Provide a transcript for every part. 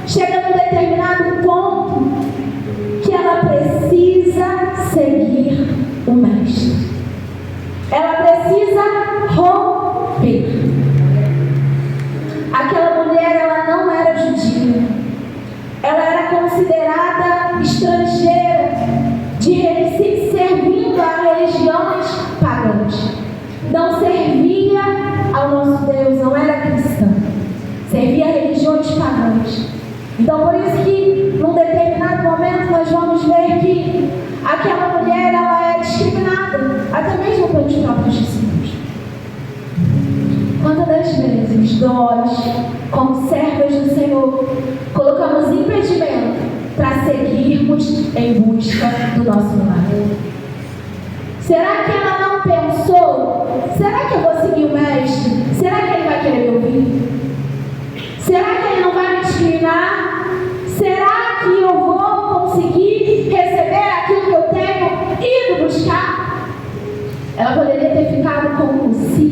chega num determinado ponto que ela precisa seguir o Mestre. Ela precisa romper. Aquela mulher, ela não era judia. Ela era considerada estrangeira, servindo a religiões pagãs. Não servia ao nosso Deus, não era cristã. Servia a religiões pagãs. Então, por isso que, num determinado momento, nós vamos ver que aquela mulher, ela é discriminada, até mesmo pelos próprios discípulos. Quantas das vezes nós, como servas do Senhor, colocamos impedimento para seguirmos em busca do nosso milagre? Será que ela não pensou? Será que eu vou seguir o Mestre? Será que ele vai querer me ouvir? Será que ele não vai me discriminar? Será que eu vou conseguir receber aquilo que eu tenho ido buscar? Ela poderia ter ficado com o si,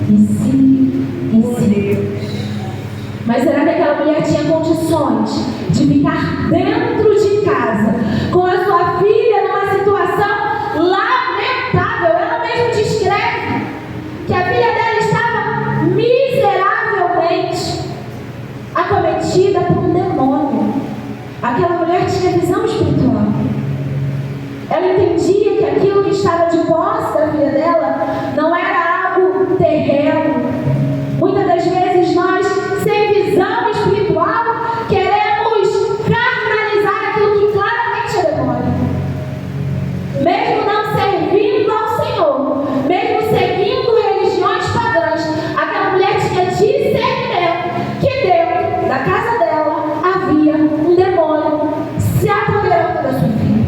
e si, e si. Mas será que aquela mulher tinha condições de ficar dentro de casa com a sua filha numa situação lamentável? Ela mesma descreve que a filha dela estava miseravelmente acometida por um demônio. Aquela mulher tinha visão espiritual. Ela entendia que aquilo que estava de posse da filha dela não era algo terreno. Muitas das vezes nós, sem visão espiritual, queremos carnalizar aquilo que claramente é demônio. Mesmo não servindo ao Senhor, mesmo seguindo religiões pagãs, aquela mulher tinha discernimento que dentro da casa dela havia um demônio se apoderando da sua filha.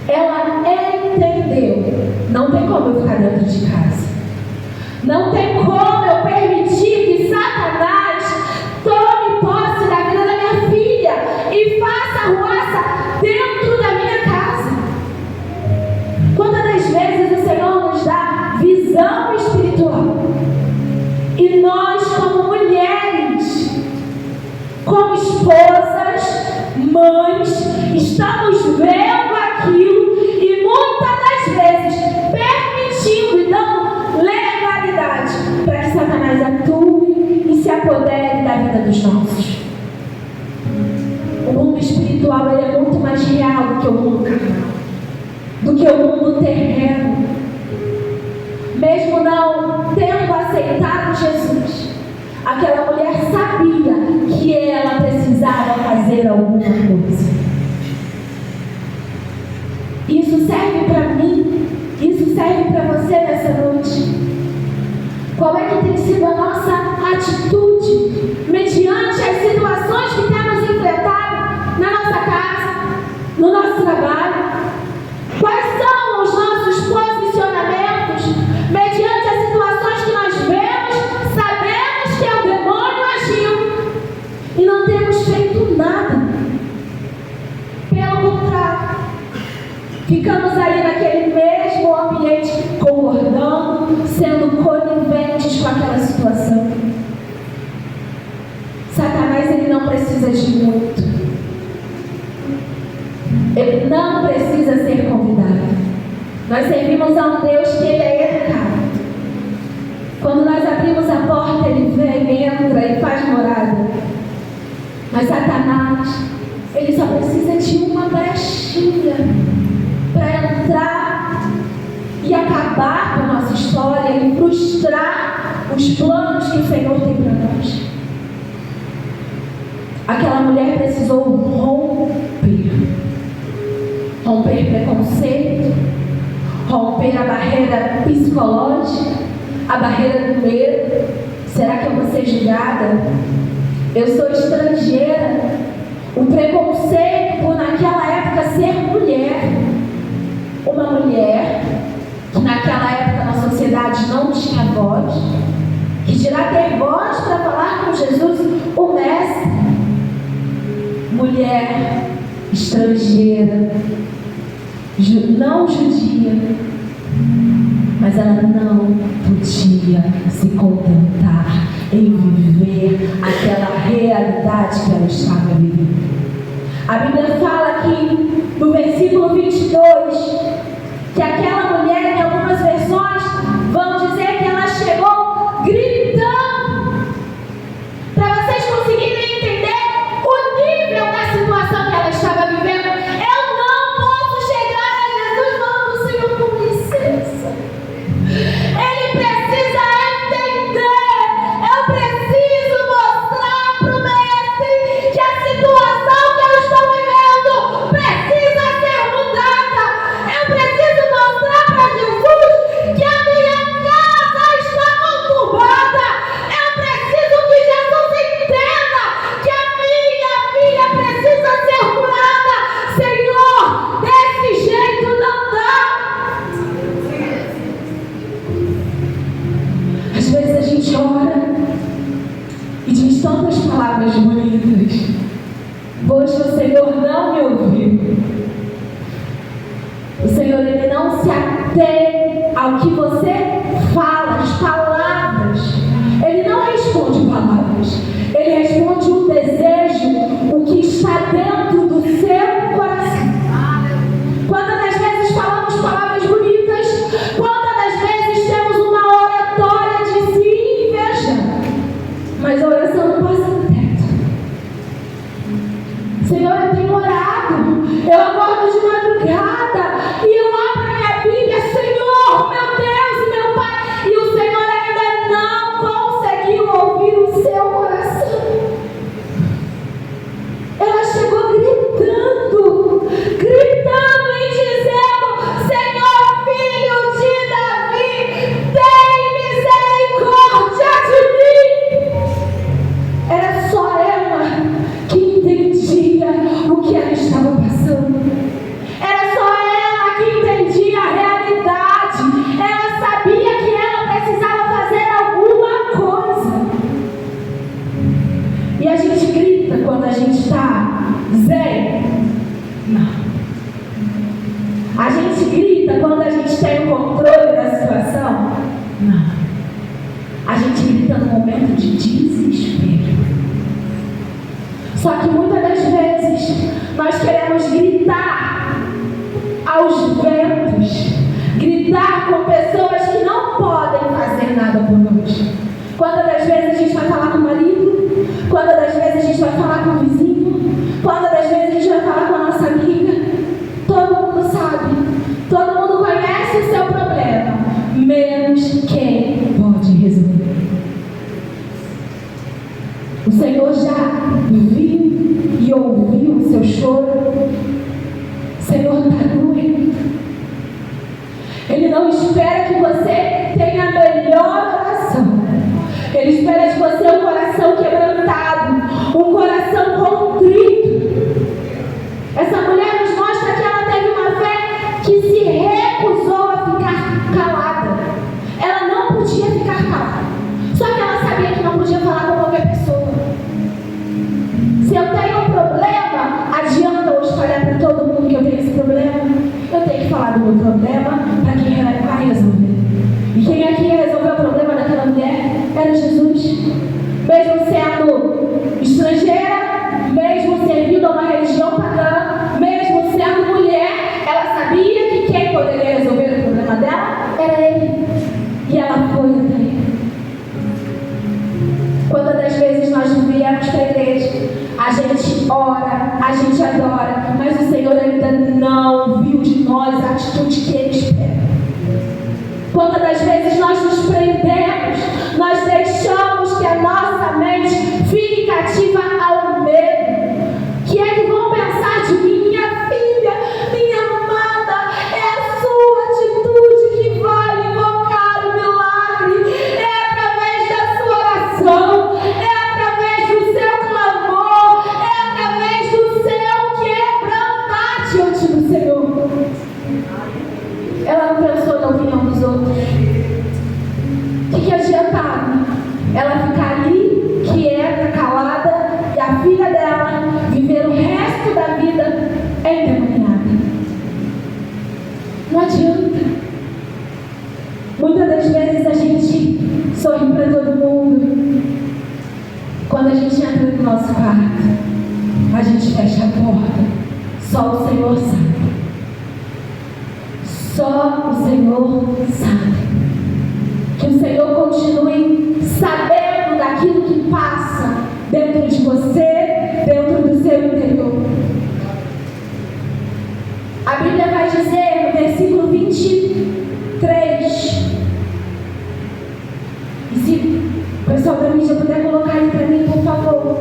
Ela entendeu: não tem como eu ficar dentro de casa. Não tem como eu permitir que Satanás tome posse da vida da minha filha e faça ruaça dentro da minha casa. Quantas das vezes o Senhor nos dá visão espiritual e nós, como mulheres, como esposas, mães, estamos vendo aquilo e muitas das vezes permitindo e dando legalidade para que Satanás atue e se apodere da vida dos nossos. O mundo espiritual, ele é muito mais real do que o mundo carnal, do que o mundo terreno. Mesmo não tendo aceitado Jesus, aquela mulher sabia que ela precisava fazer alguma coisa. Isso serve para mim, isso serve para você nessa noite. Qual é que tem sido a nossa atitude mediante as situações que temos enfrentado na nossa casa, no nosso trabalho? Quais são os nossos posicionamentos mediante as situações que nós vemos, sabemos que é o demônio agindo e não temos feito nada? Pelo contrário, ficamos ali naquele mesmo ambiente, concordando, sendo coniventes com aquela situação. Satanás, ele não precisa de muito. Ele não precisa ser convidado. Nós servimos a um Deus que ele é educado. Quando nós abrimos a porta, ele vem, entra e faz morada. Mas Satanás, ele só precisa de uma brechinha para entrar e acabar com a nossa história e frustrar os planos que o Senhor tem para nós. Aquela mulher precisou romper preconceito, romper a barreira psicológica, a barreira do medo. Será que eu vou ser julgada? Eu sou estrangeira. O preconceito por naquela época ser mulher. Uma mulher que naquela época na sociedade não tinha voz, que dirá ter voz para falar com Jesus, o Mestre. Mulher estrangeira, não judia, mas ela não podia se contentar em viver aquela Bíblia fala aqui no versículo 22 que aquela mulher, em algumas versões, vão dizer que ela chegou gritando. Para vocês conseguirem entender o nível da situação que ela estava vivendo, eu não posso chegar a Jesus falando: Senhor, com licença. Ele precisa entender. Eu preciso mostrar para o mestre que a situação que eu estou vivendo precisa ser mudada. Eu preciso mostrar para Jesus que a minha casa está conturbada. Eu preciso que Jesus entenda que a minha filha precisa ser curada. Senhor, desse jeito não dá. Às vezes a gente ora e diz tantas palavras bonitas, pois o Senhor não me ouviu. O Senhor, Ele não se atém ao que você fala, as palavras. Ele não responde palavras. Ele responde o desejo, o que está dentro do seu coração. Quantas das vezes falamos palavras bonitas? Quantas das vezes temos uma oratória de se invejar? Mas a oração não passa do teto. Senhor, eu tenho orado. Eu acordo de madrugada e eu abro a minha Bíblia. Senhor, meu Deus, meu Pai. E o Senhor ainda não conseguiu ouvir o seu coração. Ela chegou gritando e dizendo: Senhor, filho de Davi, tem misericórdia de mim. Era só ela que entendia o que ela estava passando. Era só ela que entendia a realidade. Ela sabia que ela precisava fazer alguma coisa. E a gente grita quando a gente está zen? Não. A gente grita quando a gente tem o controle da situação? Não. A gente grita no momento de desespero. Só que muitas das vezes nós queremos gritar aos ventos, gritar com pessoas que não podem fazer nada por nós. Quantas das vezes a gente vai falar com o marido? Quantas das vezes a gente vai falar com o vizinho? Quantas das vezes a gente vai falar com a nossa amiga? Todo mundo sabe, todo mundo conhece o seu problema, menos quem pode resolver. O Senhor já viu e ouviu o seu choro. O Senhor está doendo. Ele não espera que você tenha a melhor oração. Ele espera de você um coração quebrantado, um coração contrito. Essa mulher nos mostra que ela teve uma fé que se recusou a ficar calada. Ela não podia ficar calada. Só que ela sabia que não podia falar com qualquer pessoa. Se eu tenho um problema, adianta eu espalhar para todo mundo que eu tenho esse problema? Eu tenho que falar do meu problema para quem vai resolver. E quem aqui ia resolver o problema daquela mulher era Jesus. Mesmo sendo estrangeira, mesmo servindo a uma religião pagã, mesmo sendo mulher, ela sabia que quem poderia resolver o problema dela era Ele. E ela foi até Ele. Quantas das vezes nós viemos para a igreja, a gente ora, a gente adora, mas o Senhor ainda não viu de nós a atitude que Ele espera. Quantas das vezes nós nos prendemos, nós deixamos que a nossa mente fique cativa ao medo. Que é que vão pensar de mim? Minha filha, minha amada, é a sua atitude que vai invocar o milagre. É através da sua oração, é através do seu clamor, é através do seu quebrantar diante do Senhor. Ela não pensou na opinião dos outros. O que adiantava ela ficar ali, quieta, calada, e a filha dela viver o resto da vida endemoniada? Não adianta. Muitas das vezes a gente sorri para todo mundo quando a gente entra no nosso quarto. a gente fecha a porta. Só o Senhor sabe. Só o Senhor sabe. Que o Senhor continue sabendo daquilo que passa dentro de você, dentro do seu interior. A Bíblia vai dizer no versículo 23, e se o pessoal da mídia puder colocar aí para mim, por favor.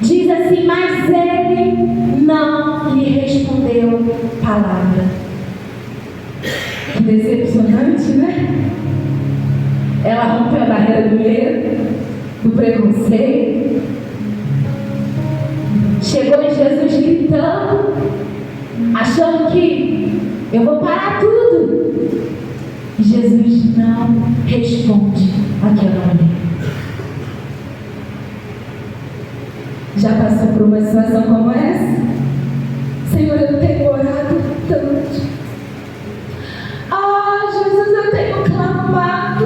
Diz assim: mas ele não lhe respondeu palavra. Que decepcionante, né? Ela rompeu a barreira do medo, do preconceito. Chegou em Jesus gritando, achando que eu vou parar tudo. E Jesus não responde àquela mulher. Já passou por uma situação como essa? Senhor, eu tenho orado tanto. Jesus, eu tenho clamado.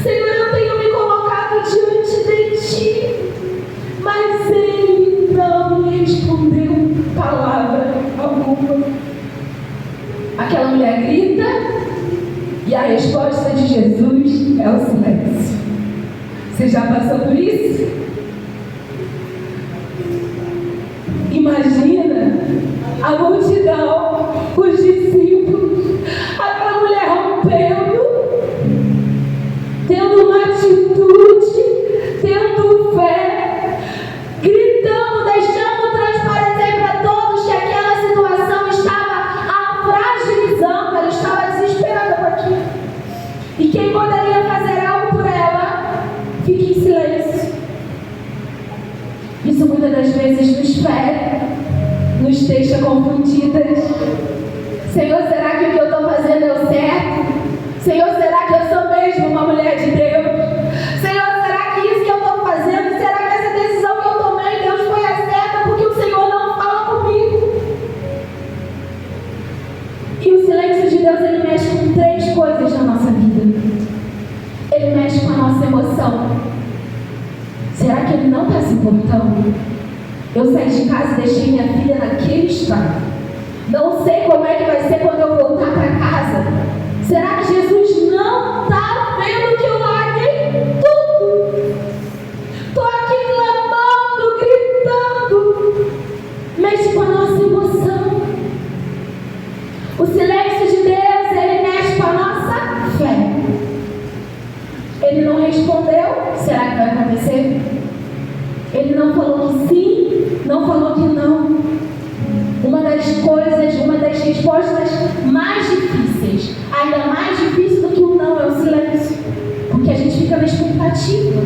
Senhor, eu tenho me colocado diante de Ti. Mas Ele não me respondeu palavra alguma. Aquela mulher grita e a resposta de Jesus é o silêncio. Você já passou por isso? Imagina a multidão, os discípulos, aquela mulher rompendo, tendo uma atitude, tendo fé, gritando, deixando transparecer para todos que aquela situação estava a fragilizando, ela estava desesperada com aquilo. E quem poderia fazer algo por ela, fica em silêncio. Isso muitas das vezes nos fere, nos deixa confundidas. Senhor, será que o que eu estou fazendo é o certo? Senhor, será que eu sou mesmo uma mulher de Deus? Senhor, será que isso que eu estou fazendo, será que essa decisão que eu tomei, Deus, foi a certa? Porque o Senhor não fala comigo. E o silêncio de Deus, ele mexe com 3 coisas na nossa vida. Ele mexe com a nossa emoção. Será que Ele não está se importando? Eu saí de casa e deixei minha filha naquele estado. Não sei como é que vai ser quando eu voltar para casa. Será que Jesus não está vendo que eu larguei tudo? Estou aqui clamando, gritando. Mexe com a nossa emoção. O silêncio de Deus, ele mexe com a nossa fé. Ele não respondeu. Será que vai acontecer? Ele não falou que sim, não falou que não. Uma das respostas mais difíceis, ainda mais difícil do que o não, é o silêncio. Porque a gente fica na expectativa.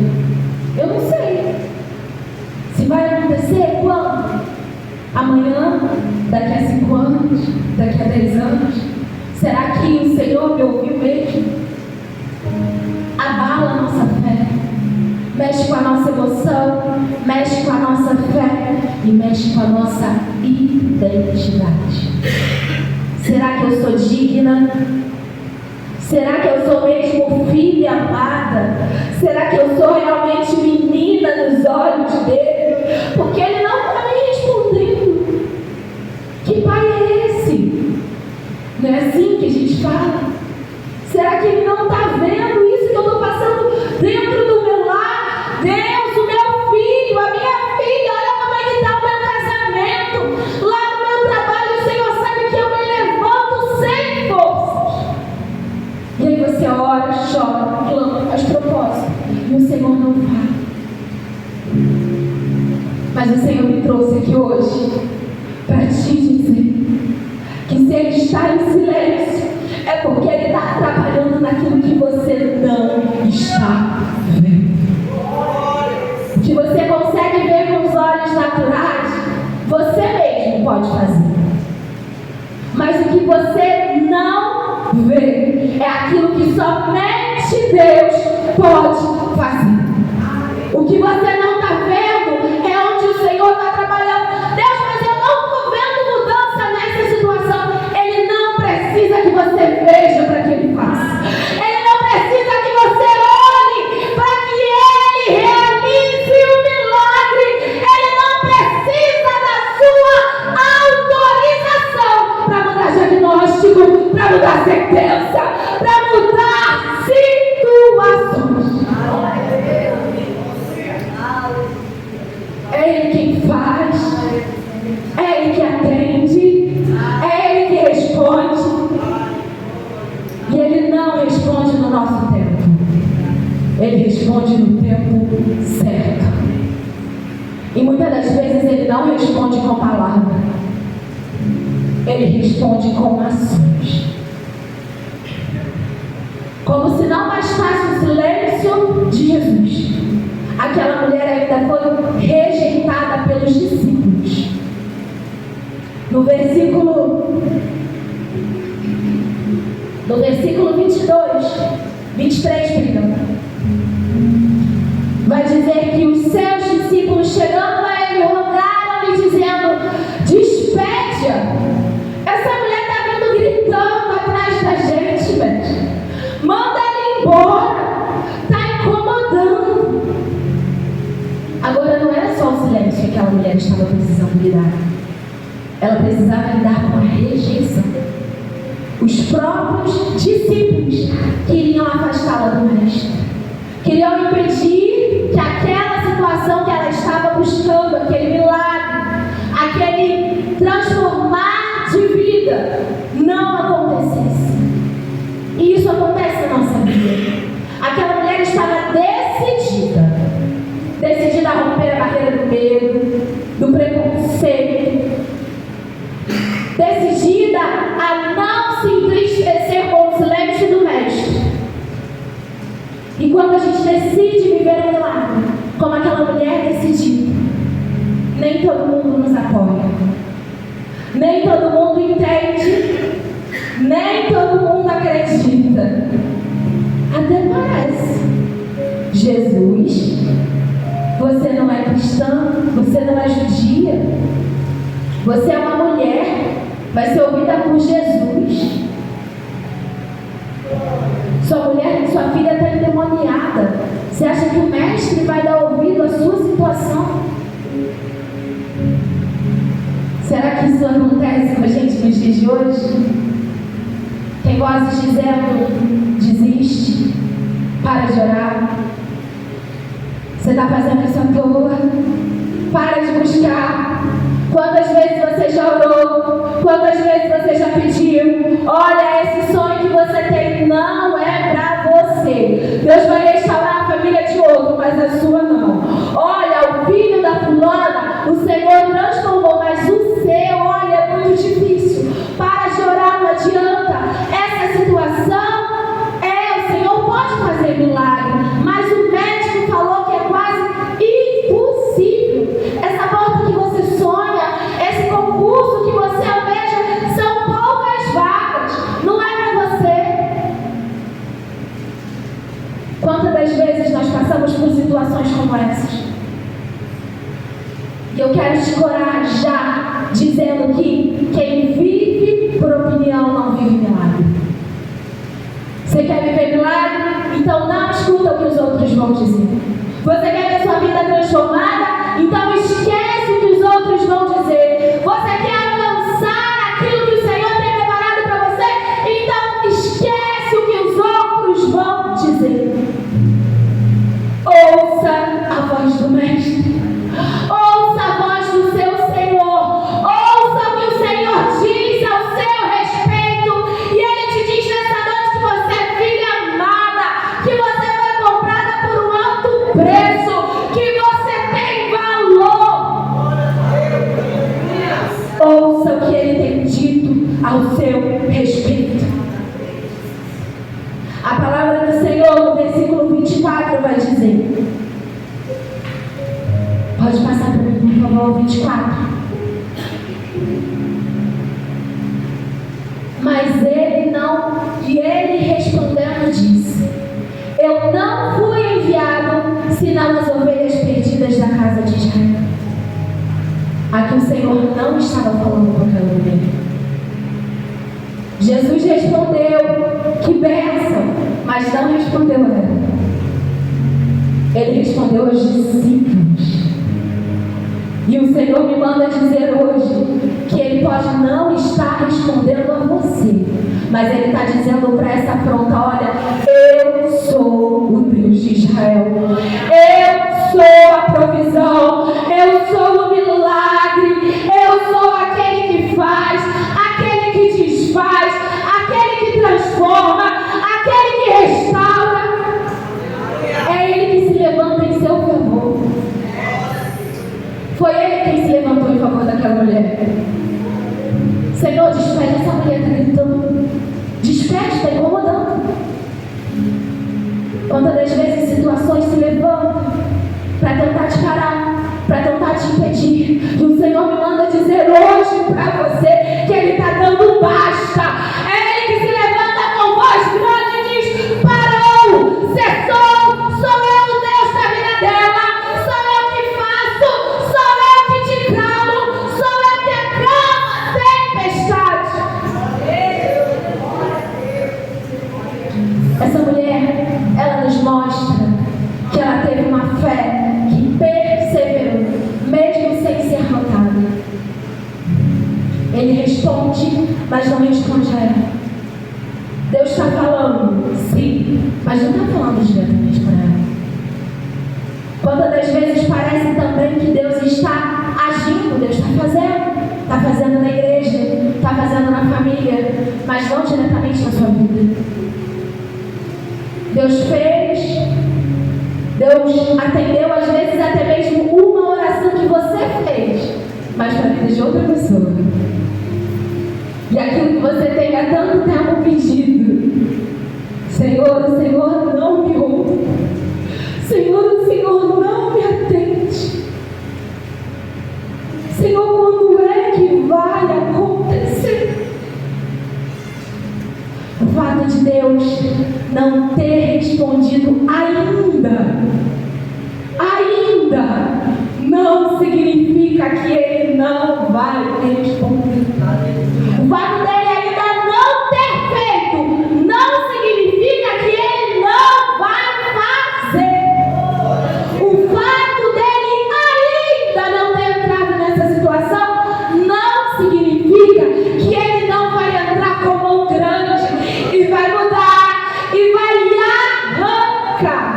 Eu não sei se vai acontecer quando? Amanhã, daqui a 5 anos, daqui a 10 anos. Será que o Senhor me ouviu mesmo? Abala a nossa fé, mexe com a nossa emoção, mexe com a nossa fé e mexe com a nossa identidade. Será que eu sou digna? Será que eu sou mesmo filha amada? Será que eu sou realmente menina nos olhos dele? Porque ele não está me respondendo. Que pai é esse? Não é assim que a gente fala? Será que ele não está vendo isso que eu estou passando dentro do meu lar? Deus, o meu filho, a minha filha, olha como é que está o meu casamento. Lá no meu trabalho, o Senhor sabe que eu me levanto sem forças. E aí você ora, chora, clama, faz propósito. E o Senhor não fala. Mas o Senhor me trouxe aqui hoje para te dizer que se Ele está em silêncio, é porque Ele está trabalhando naquilo que você não está vendo. O que você consegue ver com os olhos naturais, você mesmo pode fazer. Mas o que você não vê é aquilo que somente Deus pode fazer. O que você não está vendo é onde o Senhor está trabalhando. Deus, mas eu não estou vendo mudança nessa situação. Ele não precisa que você veja para que Ele faça. Ele não precisa que você E Ele não responde no nosso tempo. Ele responde no tempo certo. E muitas das vezes Ele não responde com palavras. Ele responde com ações. Como se não bastasse o silêncio de Jesus, aquela mulher ainda foi rejeitada pelos discípulos. No versículo 23, perdão, vai dizer que os seus discípulos, chegando a Ele, rogaram-lhe, dizendo: despede-a. Essa mulher está vindo gritando atrás da gente, velho. Manda ela embora. Está incomodando. Agora não era só o silêncio que aquela mulher estava precisando lidar. Ela precisava lidar com a rejeição. Os próprios discípulos queriam afastá-la do mestre. Queriam impedir que aquela situação que ela estava buscando, aquele milagre, aquele transformar de vida, não acontecesse. E isso acontece na nossa vida. Aquela mulher estava decidida a romper a barreira do medo, do preconceito, decidida a não se entristecer com o silêncio do mestre. E quando a gente decide viver um milagre, como aquela mulher decidiu, nem todo mundo nos apoia, nem todo mundo entende, nem todo mundo acredita. Até parece. Jesus, você não é cristã, você não é judia, você é uma mulher, vai ser ouvida por Jesus. Sua filha está endemoniada. Você acha que o mestre vai dar ouvido à sua situação? Será que isso acontece com a gente nos dias de hoje? Tem vozes dizendo: desiste, para de orar, você está fazendo isso à toa, para de buscar. Quantas vezes você já orou? Quantas vezes você já pediu? Olha, esse sonho que você tem não é para você. Deus vai restaurar a família de outro, mas a sua não. Olha, o filho da fulana, o Senhor transformou, mas o seu, olha, é muito difícil. Para de orar, não adianta. Essa situação, o Senhor pode fazer milagre, mas o médico falou que é quase impossível. Essa porta que você sonha, esse concurso que você almeja, são poucas vagas, não é para você. Quantas das vezes nós passamos por situações como essas? E eu quero te encorajar dizendo que quem vive por opinião não vive milagre. Você quer viver milagre? Então não escuta o que os outros vão dizer. Você quer ver sua vida transformada? Então esquece o que os outros vão dizer. Você quer alcançar aquilo que o Senhor tem preparado para você? Então esquece o que os outros vão dizer. Ouça a voz do Mestre. Ouça a voz do seu Senhor. Ouça o que o Senhor diz ao seu respeito. E Ele te diz nessa noite que você é filha amada, que você foi comprada por um alto preço, que você tem valor. Ouça o que Ele tem dito ao seu respeito. A palavra do Senhor no versículo 24 vai dizer. Pode passar para mim, por favor, 24. Mas ele respondendo disse: eu não fui enviado senão as ovelhas perdidas da casa de Israel. Aqui o Senhor não estava falando com aquela mulher. Jesus respondeu: que bênção, mas não respondeu a ela. Ele respondeu aos discípulos. E o Senhor me manda dizer hoje que Ele pode não estar respondendo a você, mas Ele está dizendo para essa afronta: olha, eu sou o Deus de Israel, eu sou a provisão, eu sou o milagre, eu sou aquele que faz, aquele que desfaz, aquele que transforma. Senhor, despede essa mulher, está gritando. Despede, está incomodando. Quantas das vezes situações se levantam para tentar te parar, para tentar te impedir. E o Senhor me manda dizer hoje para você que Ele está dando basta. É Ele que se levanta com voz grande e diz: parou, cessou, sou eu o Deus da vida dela, sou eu que faço, sou eu que te calo, sou eu que acalmo a tempestade. Essa mulher, ela nos mostra que ela teve uma fé que perseverou, mesmo sem ser notada. Ele responde, mas não responde a ela. Deus está falando, sim, mas não está falando diretamente para ela. Quantas das vezes parece também que Deus está agindo, Deus está fazendo na igreja, está fazendo na família, mas não diretamente na sua vida. Deus fez, Deus atendeu às vezes até mesmo uma oração que você fez, mas para a vida de outra pessoa. E aquilo que você tem há tanto tempo pedido, Senhor, o Senhor não me ouve. Senhor, o Senhor não me atende. Senhor, quando é que vai acontecer? O fato de Deus não ter respondido ainda não significa que Ele não vai responder. O fato dele ainda não ter feito não significa que Ele não vai fazer. O fato dele ainda não ter entrado nessa situação não significa que Ele não vai entrar com mão grande e vai mudar e vai arrancar.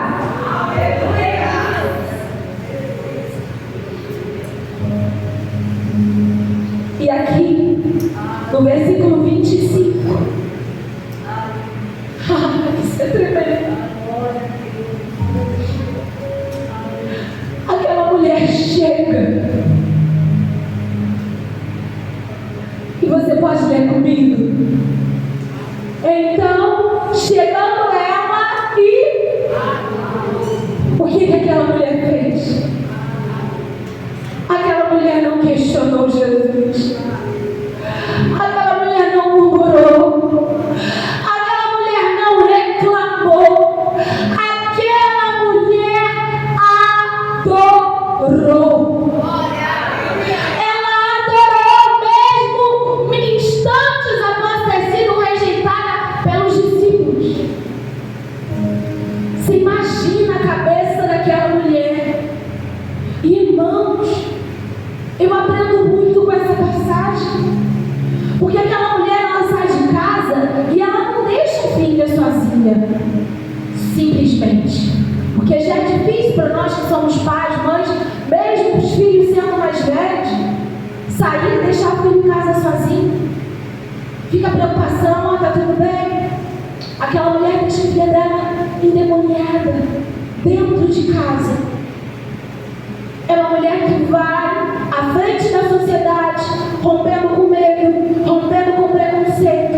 E aqui, no versículo 25, isso é tremendo. Aquela mulher chega, e você pode ler comigo. Então, chegando ela, e o que aquela mulher fez? Aquela mulher não questionou Jesus. Aquela mulher não murmurou. Aquela mulher não reclamou. Aquela mulher adorou. Ela adorou mesmo instantes após ter sido rejeitada pelos discípulos. Você imagina a cabeça daquela mulher. Irmãos, eu aprendo muito com essa passagem, porque aquela mulher, ela sai de casa e ela não deixa a filha sozinha, simplesmente, porque já é difícil para nós que somos pais, mães, mesmo os filhos sendo mais velhos, sair e deixar o filho em casa sozinho. Fica a preocupação, está tudo bem? Aquela mulher deixa a filha dela endemoniada dentro de casa. É uma mulher que vai à frente da sociedade, rompendo com medo, rompendo com preconceito.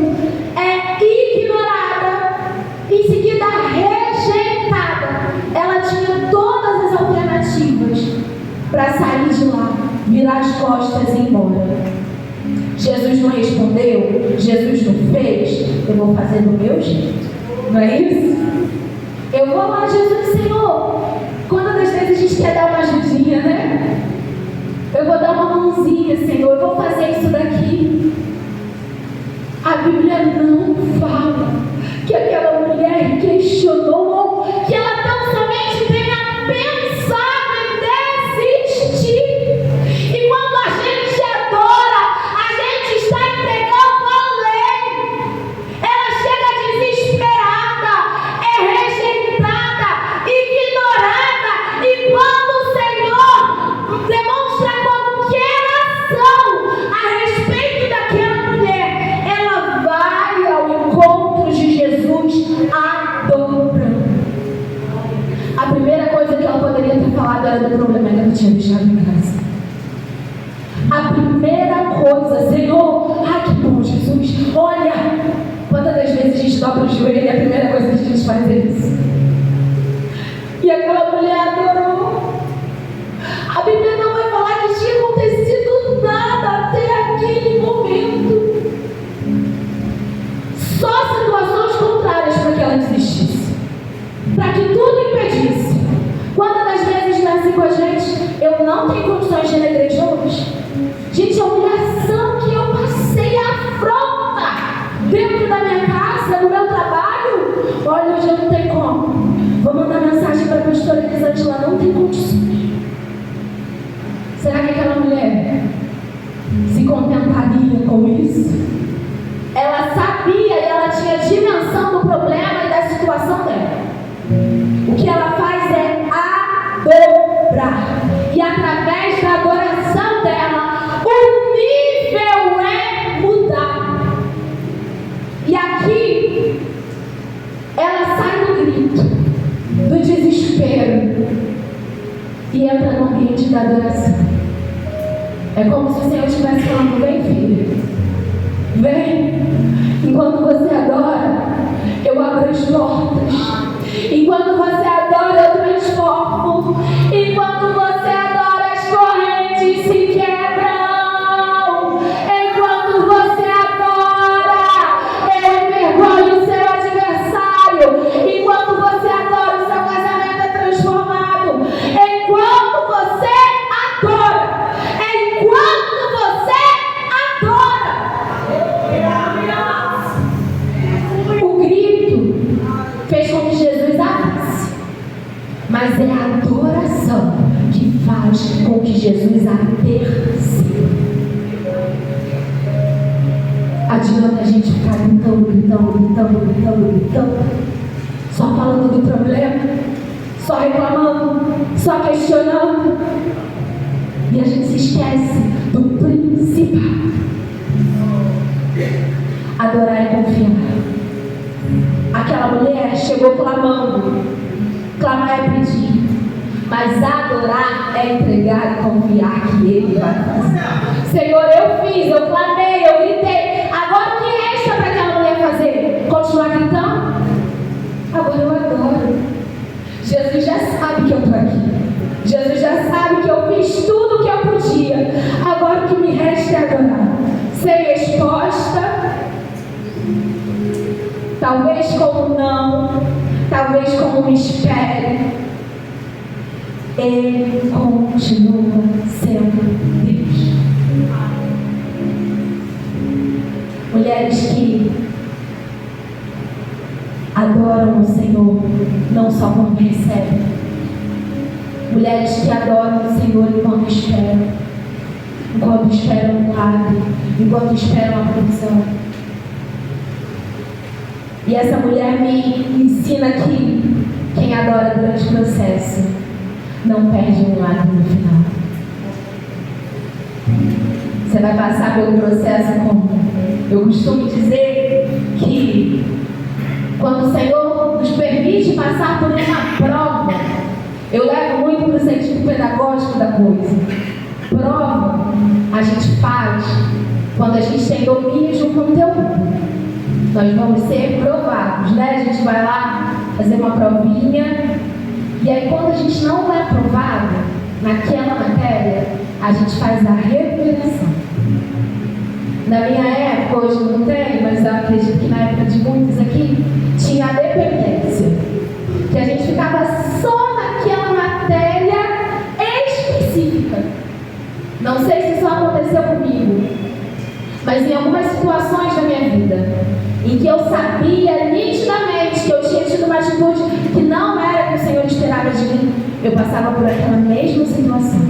É ignorada, em seguida rejeitada. Ela tinha todas as alternativas para sair de lá, virar as costas e ir embora. Jesus não respondeu, Jesus não fez, eu vou fazer do meu jeito. Não é isso? Eu vou lá, Jesus, Senhor. Quantas das vezes a gente quer dar uma ajudinha, né? Eu vou dar uma mãozinha, Senhor, eu vou fazer isso daqui. A Bíblia não fala que aquela mulher questionou, que ela tão somente tenha pensado em desistir. E quando a gente adora, a gente está entregando além. Ela chega desesperada, é rejeitada, ignorada. E quando o Senhor demonstra qualquer ação a respeito daquela mulher, ela vai ao encontro de Jesus dobra o joelho e a primeira coisa que a gente faz é isso. E aquela mulher adorou. A Bíblia não vai falar que tinha acontecido nada até aquele momento. Só situações contrárias para que ela desistisse, para que tudo impedisse. Quantas das vezes não é assim com a gente? Eu não tenho condições de ir na igreja hoje. Gente, a humilhação que eu passei, a afronta dentro da minha casa, no meu trabalho. Olha, hoje eu não tenho como. Vou mandar mensagem para a pastora Elisângela, não tem condições. Será que aquela mulher se contentaria com isso? Ela sabia e ela tinha dimensão do problema e da situação dela. O que ela faz é adorar. E através da adoração dela, o nível é mudar. E aqui, ela sai do grito, do desespero, e entra no ambiente da adoração. É como se o Senhor estivesse falando: vem, filha, vem. Enquanto você adora, eu abro as portas. Enquanto você adora, eu transformo. Enquanto você adora, as correntes se quebram. Enquanto você adora, eu envergonho o seu adversário. Enquanto você adora, o seu casamento é transformado. Enquanto você adora, o grito fez com que Jesus abrisse. Mas é a adoração que faz com que Jesus aperceba. Adianta a gente ficar gritando, só falando do problema, só reclamando, só questionando, e a gente se esquece do principal. Adorar é confiar. Aquela mulher chegou clamando. Clamar é pedir, mas adorar é entregar e confiar que Ele vai fazer. Senhor, eu fiz, eu clamei, eu gritei. Agora o que resta para aquela mulher fazer? Continuar gritando? Agora eu adoro. Jesus já sabe que eu estou aqui. Jesus já sabe que eu fiz tudo o que eu podia. Agora o que me resta é adorar. Sem resposta, talvez com um não, talvez com um espere, Ele continua sendo Deus. Mulheres que adoram o Senhor, não só quando recebem. Mulheres que adoram o Senhor enquanto esperam um milagre, enquanto esperam a provisão. E essa mulher me ensina que quem adora durante o processo não perde um milagre no final. Você vai passar pelo processo como? Eu costumo dizer que quando o Senhor nos permite passar por uma prova, eu levo muito para o sentido pedagógico da coisa. Prova a gente faz quando a gente tem domínio de um conteúdo. Nós vamos ser provados, né? A gente vai lá fazer uma provinha, e aí quando a gente não é aprovado naquela matéria, a gente faz a recuperação. Na minha época, hoje não tem, mas eu acredito que na época de muitos aqui, tinha a dependência. Que a gente ficava só naquela matéria específica. Não sei se isso aconteceu comigo, mas em algumas situações da minha vida, em que eu sabia nitidamente que eu tinha tido uma atitude que não era o que o Senhor esperava de mim, eu passava por aquela mesma situação.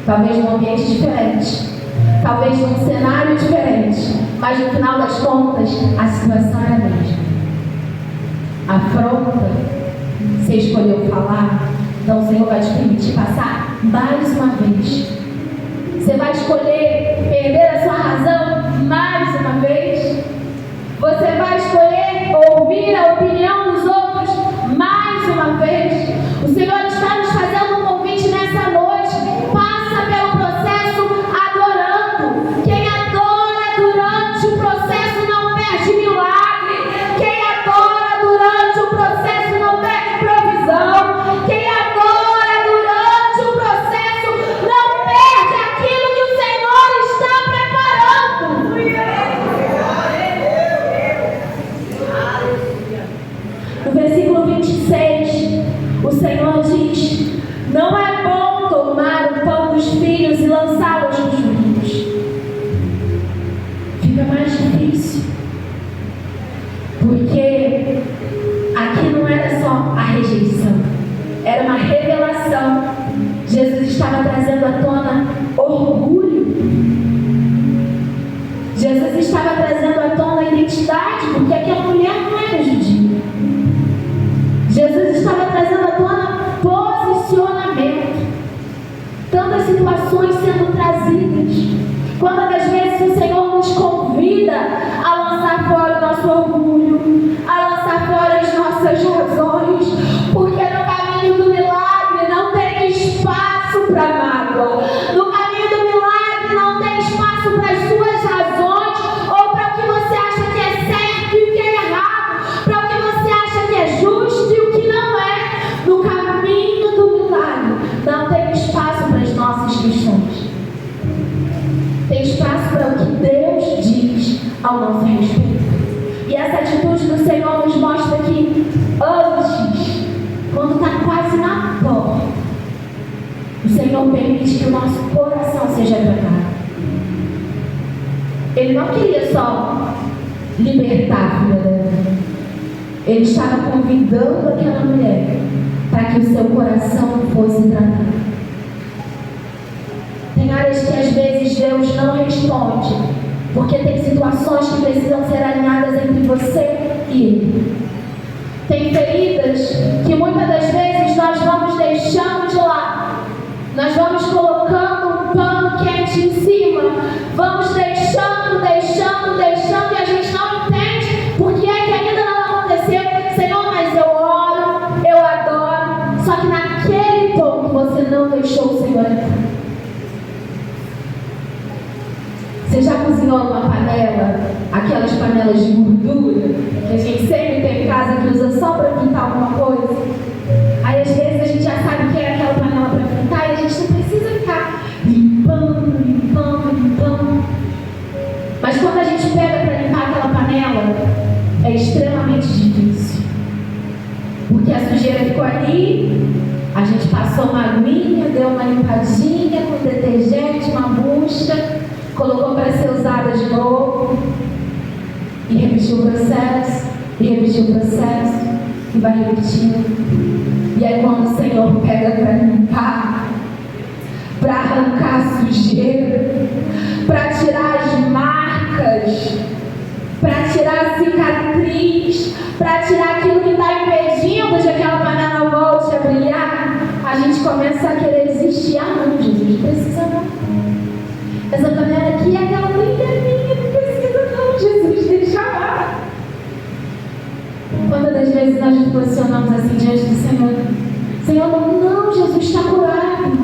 Talvez num ambiente diferente, talvez num cenário diferente, mas no final das contas, a situação era a mesma. Afronta, você escolheu falar, então o Senhor vai te permitir passar mais uma vez. Você vai escolher perder a sua razão mais uma vez. Você vai escolher ouvir a opinião dos outros mais uma vez. O Senhor está nos fazendo um convite nessa noite. Passa pelo processo adorando. Quem adora durante o processo não perde milagre. Quem adora versículo 26, o Senhor diz: não é bom tomar o pão dos filhos e lançá-los nos rios. Fica mais difícil, porque aqui não era só a rejeição, era uma revelação. Jesus estava trazendo à tona orgulho. Jesus estava trazendo à tona a identidade, porque aquela mulher não era judia. Jesus estava trazendo à tona posicionamento. Tantas situações sendo trazidas. Quantas das vezes o Senhor nos convida a lançar fora o nosso orgulho, a lançar fora as nossas razões, porque no caminho do milagre não tem espaço para mágoa. No caminho do milagre não tem espaço para as suas razões, ou para o que você acha que é certo e o que é errado, para o que você acha que é justo e o que não é. No caminho do milagre não tem espaço para as nossas questões. Tem espaço para o que Deus diz ao nosso respeito. E essa atitude do Senhor nos mostra que antes, quando está quase na porta, o Senhor permite que o nosso coração seja tratado. Ele não queria só libertar a filha dela. Ele estava convidando aquela mulher para que o seu coração fosse tratado. Tem áreas que às vezes Deus não responde, porque tem situações que precisam ser alinhadas entre você e Ele. Tem feridas que muitas das vezes nós vamos deixando de lado. Nós vamos colocando um pano quente em cima. Vamos deixando, e a gente não entende por que é que ainda não aconteceu. Senhor, mas eu oro, eu adoro. Só que naquele ponto você não deixou o Senhor entrar. Você já cozinhou numa panela, aquelas panelas de gordura, que a gente sempre tem em casa, que usa só para fritar alguma coisa? Aí às vezes a gente já sabe que é aquela panela para fritar e a gente não precisa ficar limpando. Mas quando a gente pega para limpar aquela panela, é extremamente difícil. Porque a sujeira ficou ali, a gente passou uma aguinha, deu uma limpadinha com detergente, uma bucha, colocou para ser usada de novo, e repetiu o processo, e vai repetindo. E aí quando o Senhor pega para limpar, para arrancar a sujeira, para tirar as marcas, para tirar a cicatriz, para tirar aquilo que está impedindo de aquela panela volte a brilhar, a gente começa a querer desistir. Não, Jesus, precisa não. Essa panela aqui é aquela minha, não precisa não, Jesus, deixa lá. Quantas das vezes nós nos posicionamos assim diante do Senhor? Senhor, não, Jesus está curado.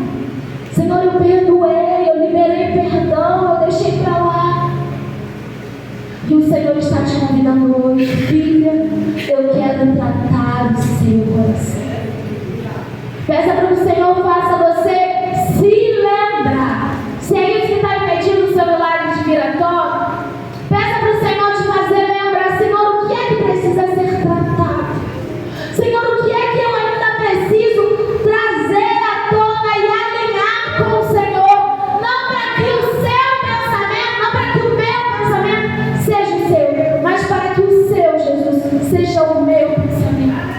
Senhor, eu perdoei, eu liberei perdão, eu deixei para lá. E o Senhor está te convidando hoje, filha, eu quero tratar o seu coração. Peça para que o Senhor faça você se lembrar. Se é isso que está impedindo o seu milagre de vir à tona, peça para o Senhor te fazer lembrar. Senhor, o que é que precisa ser tratado? Senhor, o que é que eu ainda preciso trazer à tona e alinhar com o Senhor? Não para que o seu pensamento, não para que o meu pensamento seja o seu, mas para que o seu, Jesus, seja o meu pensamento.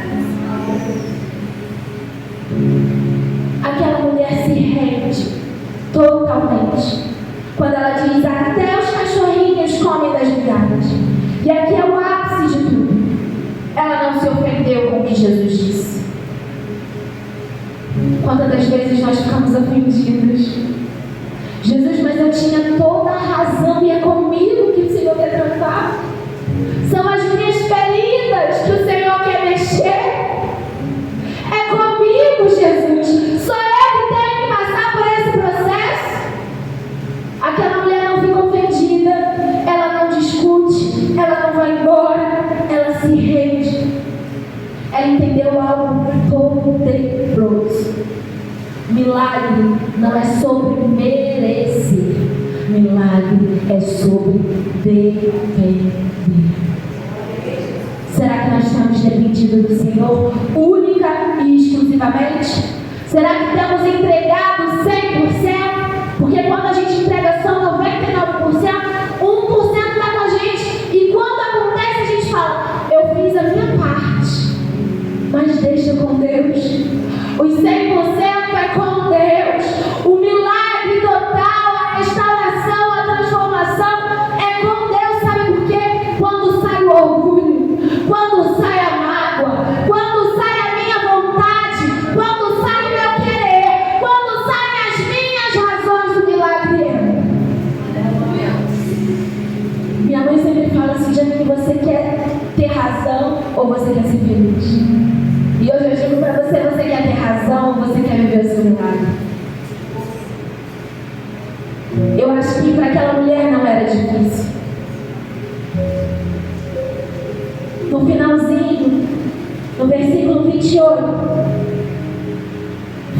Aquela mulher se rende totalmente quando ela diz: até os cachorrinhos comem das migalhas. E aqui é o ápice de tudo. Ela não se ofendeu com o que Jesus disse. Quantas das vezes nós ficamos ofendidos? Jesus, mas eu tinha toda a razão e é comigo que o Senhor quer tratar. São as minhas feridas que o Senhor quer mexer. É comigo, Jesus. Sou eu que tenho que passar por esse processo. Aquela mulher não fica ofendida, ela não discute, ela não vai embora, ela se rende. Ela entendeu algo poderoso. Milagre não é sobre merecer, milagre é sobre depender. Será que nós estamos dependendo dependido do Senhor única e exclusivamente? Será que temos entregado 100%? Porque quando a gente entrega só 99%, 1% está com a gente. E quando acontece, a gente fala: eu fiz a minha parte. Mas deixa com Deus. Os 100% é com Deus. O milagre total, a restauração, a transformação é com Deus. Sabe por quê? Quando sai o orgulho, quando sai a mágoa, quando sai a minha vontade, quando sai o meu querer, quando saem as minhas razões, o milagre entra. Minha mãe sempre fala assim: Janine, você quer ter razão ou você quer ser feliz? E hoje eu digo para você: você quer ter razão ou você quer viver o seu milagre? Eu acho que para aquela mulher não era difícil. No finalzinho, no versículo 28,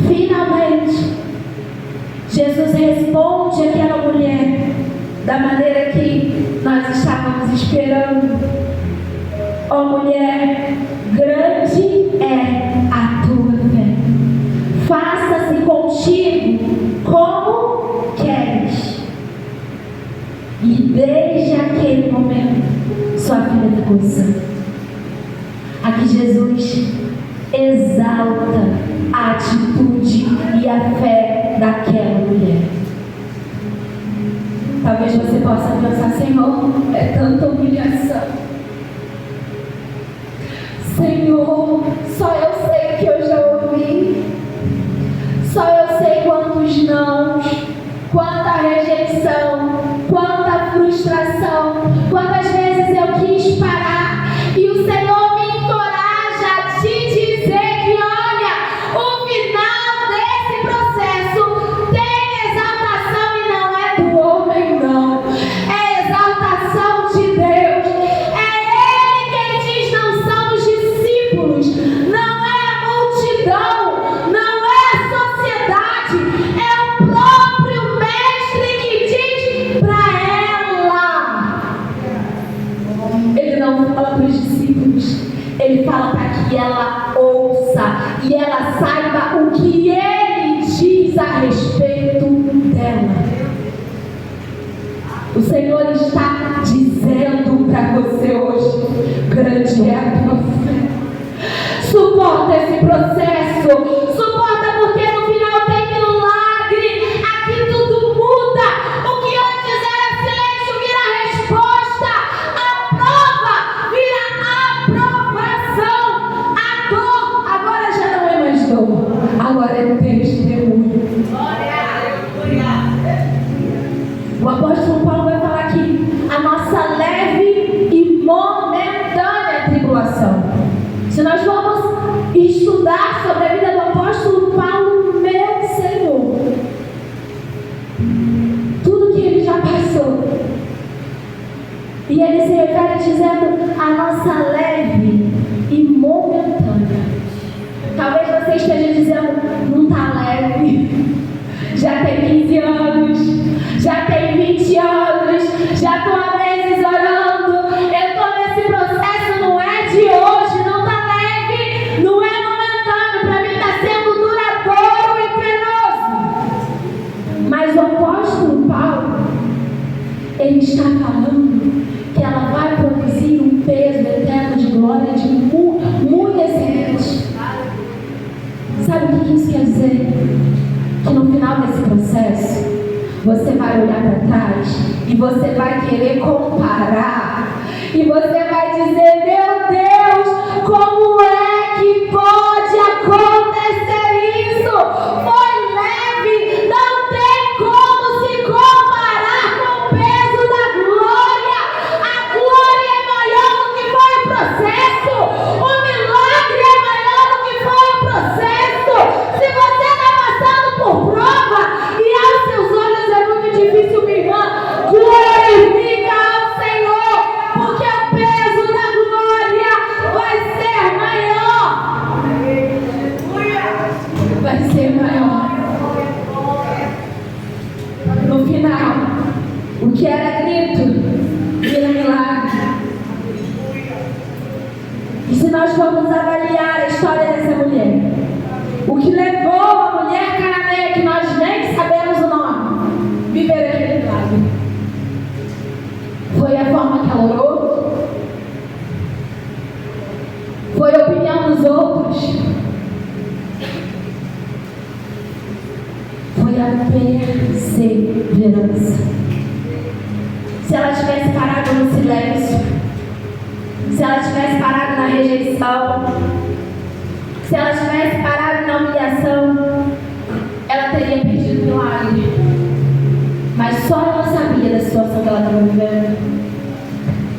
finalmente, Jesus responde àquela mulher da maneira que nós estávamos esperando. Ó mulher, grande é a tua fé. Faça-se contigo como queres. E desde aquele momento, sua filha ficou sã. Aqui Jesus exalta a atitude e a fé daquela mulher. Talvez você possa pensar: Senhor, é tanta humilhação. Senhor, só eu sei que eu já ouvi. Só eu sei quantos nãos, quanta rejeição, quanta frustração, quantas vezes eu quis parar. E o Senhor me encoraja a te dizer que, olha, o final desse processo tem exaltação e não é do homem, não. É exaltação de Deus. É Ele quem diz: não são os discípulos, não é a multidão, não é a sociedade, é o próprio Mestre que diz para ela. Ele não fala para os discípulos, ele fala para que ela ouça e ela saiba o que ele diz a respeito dela. O Senhor está dizendo para você hoje: grande é a tua fé. Suporta esse processo. Suporta, porque no final tem milagre. Aqui tudo muda. O que antes era silêncio vira resposta. A prova vira aprovação. A dor agora já não é mais dor. Agora é testemunho. O apóstolo Paulo vai falar que a nossa leve e momentânea tribulação. Se nós vamos estudar sobre a vida do apóstolo Paulo, meu Senhor, tudo que ele já passou, e ele se refere dizendo a nossa leve e momentânea. Talvez você esteja dizendo: não está leve, já tem 15 anos, já tem 20 anos, já estou há meses orando, eu estou nesse processo, não é de hoje, não está leve, não é momentâneo, para mim está sendo duradouro e penoso. Mas o apóstolo Paulo, ele está falando que ela vai produzir um peso eterno de glória, de muito excelente. Sabe o que isso quer dizer? Que no final desse processo, você vai olhar para trás e você vai querer comparar. E você vai dizer: meu Deus, como é que pode acontecer isso? Foi leve, não tem como se comparar com o peso da glória. A glória é maior do que foi o processo. O milagre é maior do que foi o processo. Se você está passando por prova e aos seus olhos é muito difícil, minha irmã, glorifica ao Senhor, porque o peso da glória opinião dos outros. Foi a perseverança. Se ela tivesse parado no silêncio, se ela tivesse parado na rejeição, se ela tivesse parado na humilhação, ela teria perdido o milagre. Mas só ela sabia da situação que ela estava vivendo.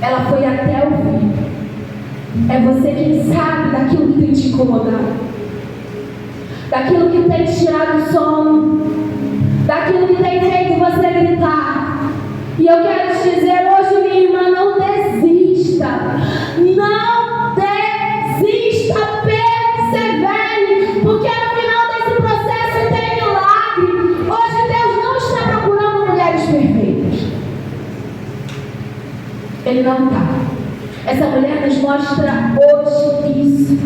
Ela foi até o fim. É você quem sabe daquilo que tem te incomodado, daquilo que tem te tirado o sono, daquilo que tem feito você gritar. E eu quero te dizer hoje, minha irmã, não desista. Não desista, persevere, porque no final desse processo tem milagre. Hoje Deus não está procurando mulheres perfeitas. Ele não está. Essa mulher nos mostra hoje isso,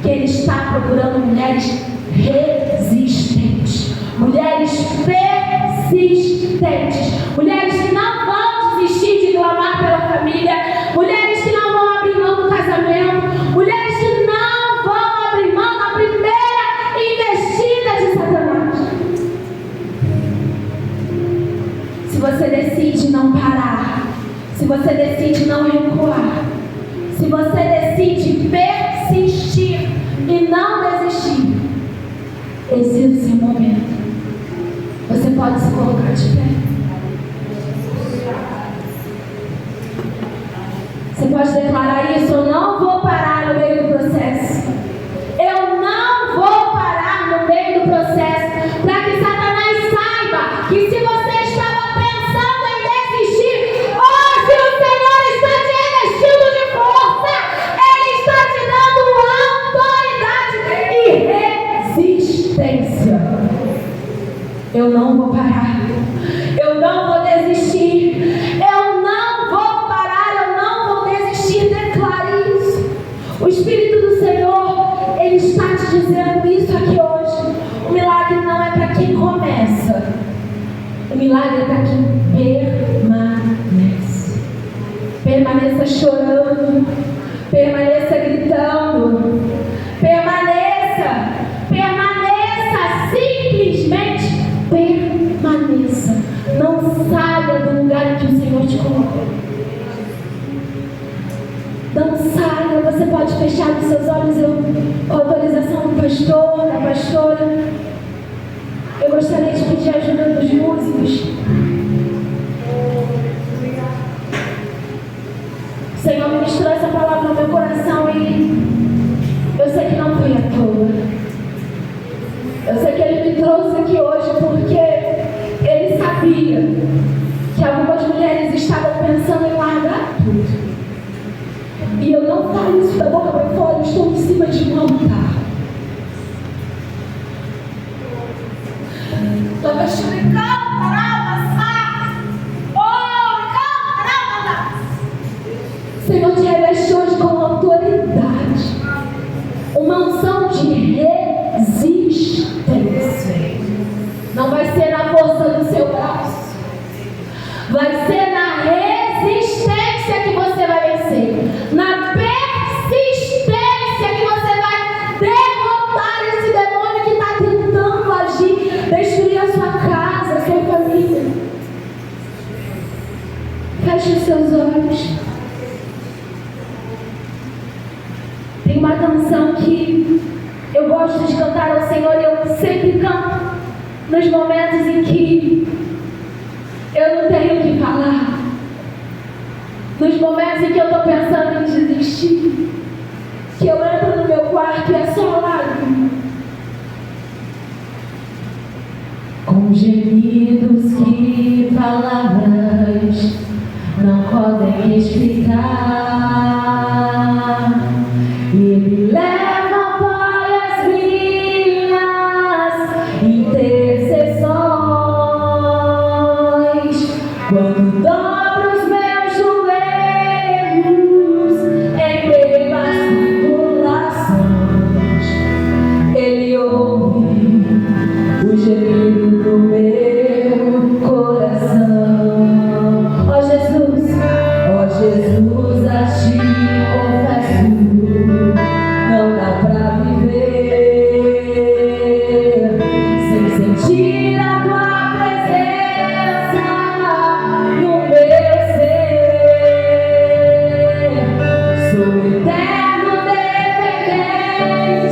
que Ele está procurando mulheres resistentes, mulheres persistentes, mulheres que não vão desistir de clamar pela família, mulheres que não vão abrir mão do casamento, mulheres que não vão abrir mão da primeira investida de Satanás. Se você decide não parar, se você decide não recuar, se você decide persistir e não desistir, esse é o seu momento. Você pode se colocar de pé. Você pode declarar isso: eu não vou parar no meio do processo. Eu não vou parar no meio do processo, para que Satanás saiba que se você estava pensando em desistir, hoje o Senhor está te revestindo de força. Ele está te dando autoridade e resistência. Eu não vou parar. Eu não vou desistir. Eu não vou parar. Eu não vou desistir. Declare isso. O Espírito do Senhor, Ele está te dizendo isso aqui hoje. O milagre não é para quem começa. O milagre é para quem permanece. Permaneça chorando. Permaneça gritando. Permaneça. Permaneça. Simplesmente permaneça. Não saia do lugar em que o Senhor te colocou. Não saia. Você pode fechar os seus olhos. Com a autorização do pastor, da pastora, eu gostaria de pedir a ajuda dos músicos. O Senhor ministrou essa palavra no meu coração e eu sei que não foi à toa. Eu sei que Ele me trouxe aqui hoje porque Ele sabia que algumas mulheres estavam pensando em largar tudo. E eu não falo isso da boca para fora, eu estou em cima de um altar. O Senhor te reveste hoje com autoridade, uma unção de resistência. Não vai ser na força do seu braço, vai ser na resistência que você vai vencer, na persistência que você vai derrotar esse demônio que está tentando agir, destruir a sua casa, a sua família. Feche os seus olhos. Tem uma canção que eu gosto de cantar ao Senhor e eu sempre canto nos momentos em que eu não tenho o que falar, nos momentos em que eu estou pensando em desistir, que eu entro no meu quarto e é só lágrima, com gemidos que palavras não podem explicar. Ele leva para as minhas intercessões. Quando dobro os meus joelhos em meio às tribulações, Ele ouve o gemido do meu coração. Ó Jesus, és